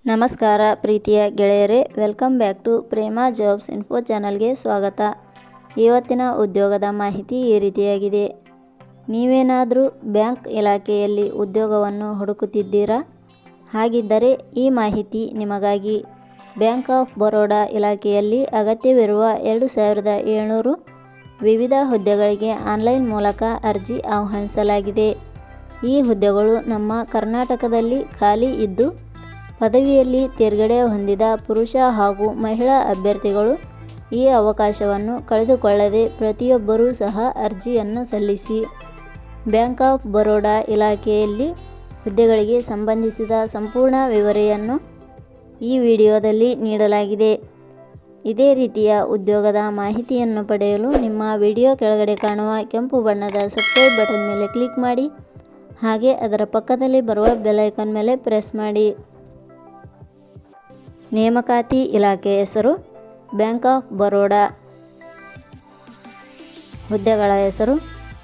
ನಮಸ್ಕಾರ ಪ್ರೀತಿಯ ಗೆಳೆಯರೇ, welcome back to Prema jobs info ಚಾನಲ್ಗೆ ಸ್ವಾಗತ. ಇವತ್ತಿನ ಉದ್ಯೋಗದ ಮಾಹಿತಿ ಈ ರೀತಿಯಾಗಿದೆ. ನೀವೇನಾದರೂ ಬ್ಯಾಂಕ್ ಇಲಾಖೆಯಲ್ಲಿ ಉದ್ಯೋಗವನ್ನು ಹುಡುಕುತ್ತಿದ್ದೀರಾ? ಹಾಗಿದ್ದರೆ ಈ ಮಾಹಿತಿ ನಿಮಗಾಗಿ. ಬ್ಯಾಂಕ್ ಆಫ್ ಬರೋಡಾ ಇಲಾಖೆಯಲ್ಲಿ ಅಗತ್ಯವಿರುವ 2700 ವಿವಿಧ ಹುದ್ದೆಗಳಿಗೆ ಆನ್ಲೈನ್ ಮೂಲಕ ಅರ್ಜಿ ಆಹ್ವಾನಿಸಲಾಗಿದೆ. ಈ ಹುದ್ದೆಗಳು ನಮ್ಮ ಕರ್ನಾಟಕದಲ್ಲಿ ಖಾಲಿ ಇದ್ದು, ಪದವಿಯಲ್ಲಿ ತೇರ್ಗಡೆ ಹೊಂದಿದ ಪುರುಷ ಹಾಗೂ ಮಹಿಳಾ ಅಭ್ಯರ್ಥಿಗಳು ಈ ಅವಕಾಶವನ್ನು ಕಳೆದುಕೊಳ್ಳದೆ ಪ್ರತಿಯೊಬ್ಬರೂ ಸಹ ಅರ್ಜಿಯನ್ನು ಸಲ್ಲಿಸಿ. ಬ್ಯಾಂಕ್ ಆಫ್ ಬರೋಡಾ ಇಲಾಖೆಯಲ್ಲಿ ಹುದ್ದೆಗಳಿಗೆ ಸಂಬಂಧಿಸಿದ ಸಂಪೂರ್ಣ ವಿವರಣೆಯನ್ನು ಈ ವಿಡಿಯೋದಲ್ಲಿ ನೀಡಲಾಗಿದೆ. ಇದೇ ರೀತಿಯ ಉದ್ಯೋಗದ ಮಾಹಿತಿಯನ್ನು ಪಡೆಯಲು ನಿಮ್ಮ ವಿಡಿಯೋ ಕೆಳಗಡೆ ಕಾಣುವ ಕೆಂಪು ಬಣ್ಣದ ಸಬ್ಸ್ಕ್ರೈಬ್ ಬಟನ್ ಮೇಲೆ ಕ್ಲಿಕ್ ಮಾಡಿ, ಹಾಗೆ ಅದರ ಪಕ್ಕದಲ್ಲಿ ಬರುವ ಬೆಲ್ ಐಕಾನ್ ಮೇಲೆ ಪ್ರೆಸ್ ಮಾಡಿ. ನೇಮಕಾತಿ ಇಲಾಖೆ ಹೆಸರು ಬ್ಯಾಂಕ್ ಆಫ್ ಬರೋಡಾ. ಹುದ್ದೆಗಳ ಹೆಸರು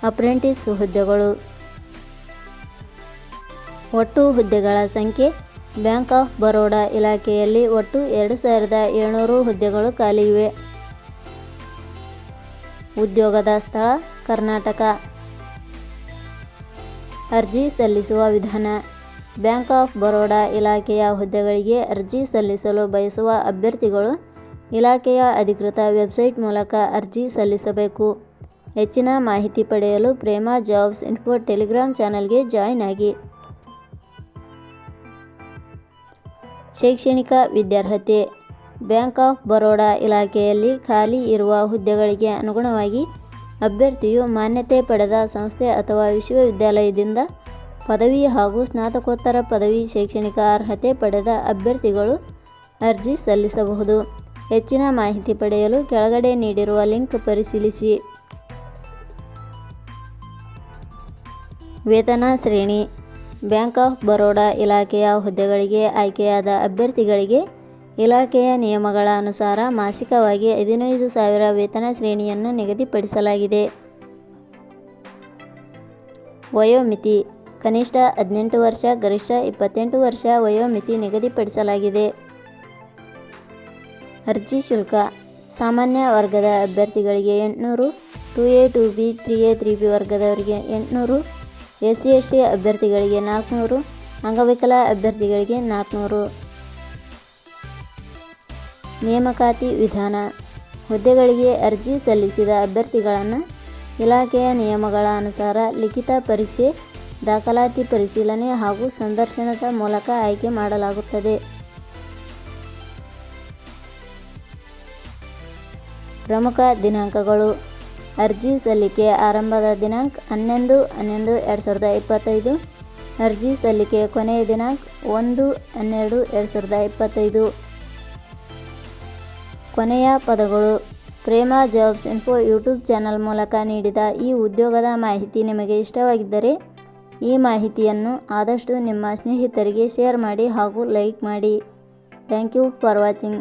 ಅಪ್ರೆಂಟಿಸ್ ಹುದ್ದೆಗಳು. ಒಟ್ಟು ಹುದ್ದೆಗಳ ಸಂಖ್ಯೆ ಬ್ಯಾಂಕ್ ಆಫ್ ಬರೋಡಾ ಇಲಾಖೆಯಲ್ಲಿ ಒಟ್ಟು 2700 ಹುದ್ದೆಗಳು ಖಾಲಿ ಇವೆ. ಉದ್ಯೋಗದ ಸ್ಥಳ ಕರ್ನಾಟಕ. ಅರ್ಜಿ ಸಲ್ಲಿಸುವ ವಿಧಾನ. ಬ್ಯಾಂಕ್ ಆಫ್ ಬರೋಡಾ ಇಲಾಖೆಯ ಹುದ್ದೆಗಳಿಗೆ ಅರ್ಜಿ ಸಲ್ಲಿಸಲು ಬಯಸುವ ಅಭ್ಯರ್ಥಿಗಳು ಇಲಾಖೆಯ ಅಧಿಕೃತ ವೆಬ್ಸೈಟ್ ಮೂಲಕ ಅರ್ಜಿ ಸಲ್ಲಿಸಬೇಕು. ಹೆಚ್ಚಿನ ಮಾಹಿತಿ ಪಡೆಯಲು ಪ್ರೇಮಾ ಜಾಬ್ಸ್ ಇನ್ಫೋ ಟೆಲಿಗ್ರಾಮ್ ಚಾನಲ್ಗೆ ಜಾಯಿನ್ ಆಗಿ. ಶೈಕ್ಷಣಿಕ ವಿದ್ಯಾರ್ಹತೆ. ಬ್ಯಾಂಕ್ ಆಫ್ ಬರೋಡಾ ಇಲಾಖೆಯಲ್ಲಿ ಖಾಲಿ ಇರುವ ಹುದ್ದೆಗಳಿಗೆ ಅನುಗುಣವಾಗಿ ಅಭ್ಯರ್ಥಿಯು ಮಾನ್ಯತೆ ಪಡೆದ ಸಂಸ್ಥೆ ಅಥವಾ ವಿಶ್ವವಿದ್ಯಾಲಯದಿಂದ ಪದವಿ ಹಾಗೂ ಸ್ನಾತಕೋತ್ತರ ಪದವಿ ಶೈಕ್ಷಣಿಕ ಅರ್ಹತೆ ಪಡೆದ ಅಭ್ಯರ್ಥಿಗಳು ಅರ್ಜಿ ಸಲ್ಲಿಸಬಹುದು. ಹೆಚ್ಚಿನ ಮಾಹಿತಿ ಪಡೆಯಲು ಕೆಳಗಡೆ ನೀಡಿರುವ ಲಿಂಕ್ ಪರಿಶೀಲಿಸಿ. ವೇತನ ಶ್ರೇಣಿ. ಬ್ಯಾಂಕ್ ಆಫ್ ಬರೋಡಾ ಇಲಾಖೆಯ ಹುದ್ದೆಗಳಿಗೆ ಆಯ್ಕೆಯಾದ ಅಭ್ಯರ್ಥಿಗಳಿಗೆ ಇಲಾಖೆಯ ನಿಯಮಗಳ ಅನುಸಾರ ಮಾಸಿಕವಾಗಿ 15,000 ವೇತನ ಶ್ರೇಣಿಯನ್ನು ನಿಗದಿಪಡಿಸಲಾಗಿದೆ. ವಯೋಮಿತಿ. ಕನಿಷ್ಠ 18 ವರ್ಷ, ಗರಿಷ್ಠ 28 ವರ್ಷ ವಯೋಮಿತಿ ನಿಗದಿಪಡಿಸಲಾಗಿದೆ. ಅರ್ಜಿ ಶುಲ್ಕ. ಸಾಮಾನ್ಯ ವರ್ಗದ ಅಭ್ಯರ್ಥಿಗಳಿಗೆ 800, 2A, 2B, 3A, 3B ವರ್ಗದವರಿಗೆ 800, SC/ST ಅಭ್ಯರ್ಥಿಗಳಿಗೆ 400, ಅಂಗವಿಕಲ ಅಭ್ಯರ್ಥಿಗಳಿಗೆ 400. ನೇಮಕಾತಿ ವಿಧಾನ. ಹುದ್ದೆಗಳಿಗೆ ಅರ್ಜಿ ಸಲ್ಲಿಸಿದ ಅಭ್ಯರ್ಥಿಗಳನ್ನು ಇಲಾಖೆಯ ನಿಯಮಗಳ ಅನುಸಾರ ಲಿಖಿತ ಪರೀಕ್ಷೆ, ದಾಖಲಾತಿ ಪರಿಶೀಲನೆ ಹಾಗೂ ಸಂದರ್ಶನದ ಮೂಲಕ ಆಯ್ಕೆ ಮಾಡಲಾಗುತ್ತದೆ. ಪ್ರಮುಖ ದಿನಾಂಕಗಳು. ಅರ್ಜಿ ಸಲ್ಲಿಕೆ ಆರಂಭದ ದಿನಾಂಕ 11/11/2025. ಅರ್ಜಿ ಸಲ್ಲಿಕೆ ಕೊನೆಯ ದಿನಾಂಕ 1/12/2025. ಕೊನೆಯ ಪದಗಳು. Prema jobs info YouTube channel ಮೂಲಕ ನೀಡಿದ ಈ ಉದ್ಯೋಗದ ಮಾಹಿತಿ ನಿಮಗೆ ಇಷ್ಟವಾಗಿದ್ದರೆ ಈ ಮಾಹಿತಿಯನ್ನು ಆದಷ್ಟು ನಿಮ್ಮ ಸ್ನೇಹಿತರಿಗೆ ಶೇರ್ ಮಾಡಿ ಹಾಗೂ ಲೈಕ್ ಮಾಡಿ. Thank you for watching.